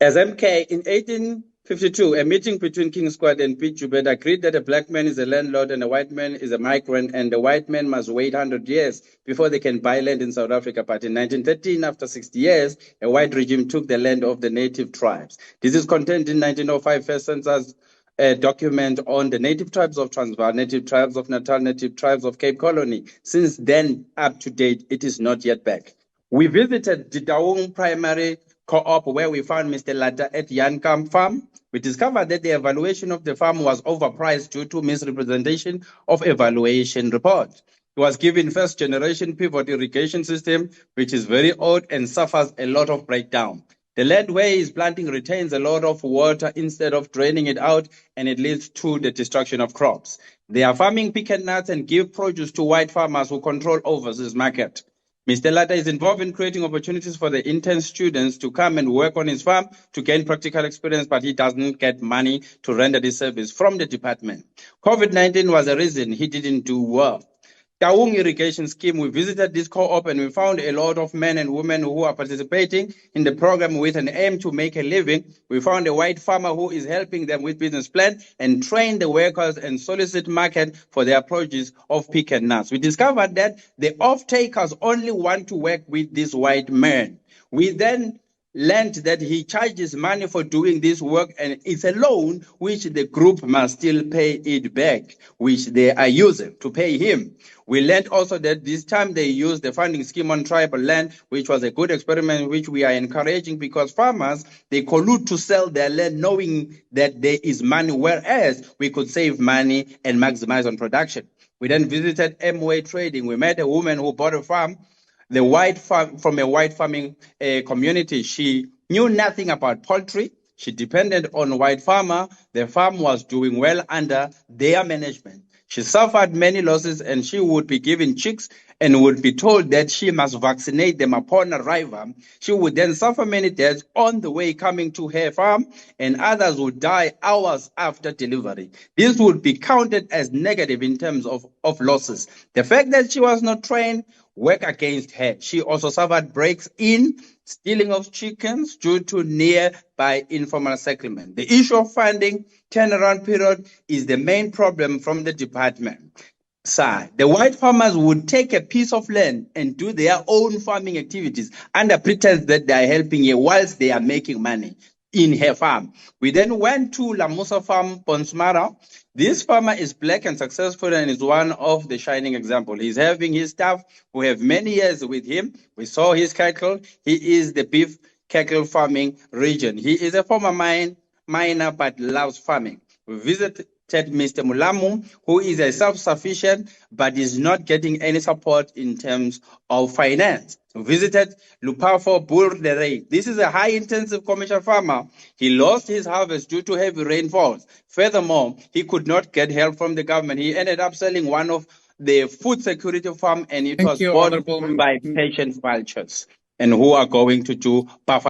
As MK, in 1852, a meeting between King Squad and Pete Joubert agreed that a black man is a landlord and a white man is a migrant, and the white man must wait 100 years before they can buy land in South Africa. But in 1913, after 60 years, a white regime took the land of the native tribes. This is contained in 1905 first census document on the native tribes of Transvaal, native tribes of Natal, native tribes of Cape Colony. Since then, up to date, it is not yet back. We visited the Daung Primary Co-op where we found Mr. Lata at Yankam Farm. We discovered that the evaluation of the farm was overpriced due to misrepresentation of evaluation report. He was given first generation pivot irrigation system, which is very old and suffers a lot of breakdown. The land where he is planting retains a lot of water instead of draining it out, and it leads to the destruction of crops. They are farming pecan nuts and give produce to white farmers who control overseas market. Mr. Lata is involved in creating opportunities for the intern students to come and work on his farm to gain practical experience, but he doesn't get money to render this service from the department. COVID-19 was a reason he didn't do well. Daung irrigation scheme, we visited this co-op and we found a lot of men and women who are participating in the program with an aim to make a living. We found a white farmer who is helping them with business plan and train the workers and solicit market for their produce of pecan nuts. We discovered that the off-takers only want to work with this white man. We then learned that he charges money for doing this work, and it's a loan which the group must still pay it back, which they are using to pay him. We learned also that this time they used the funding scheme on tribal land, which was a good experiment, which we are encouraging because farmers, they collude to sell their land knowing that there is money, whereas we could save money and maximize on production. We then visited Amway Trading. We met a woman who bought a farm, from a white farming community. She knew nothing about poultry. She depended on a white farmer. The farm was doing well under their management. She suffered many losses, and she would be given chicks and would be told that she must vaccinate them upon arrival. She would then suffer many deaths on the way coming to her farm, and others would die hours after delivery. This would be counted as negative in terms of losses. The fact that she was not trained work against her. She also suffered breaks in stealing of chickens due to nearby informal settlement. The issue of funding turnaround period is the main problem from the department side. The white farmers would take a piece of land and do their own farming activities under pretense that they are helping her whilst they are making money in her farm. We then went to Lamusa Farm, Bonsmara. This farmer is black and successful and is one of the shining examples. He's having his staff who have many years with him. We saw his cattle. He is the beef cattle farming region. He is a former miner but loves farming. We visited Mr. Mulamu, who is a self-sufficient but is not getting any support in terms of finance. We visited Lupafo Boerdery. This is a high-intensive commercial farmer. He lost his harvest due to heavy rainfalls. Furthermore, he could not get help from the government. He ended up selling one of the food security farm, and it was bought by patient vultures and who are going to do buffer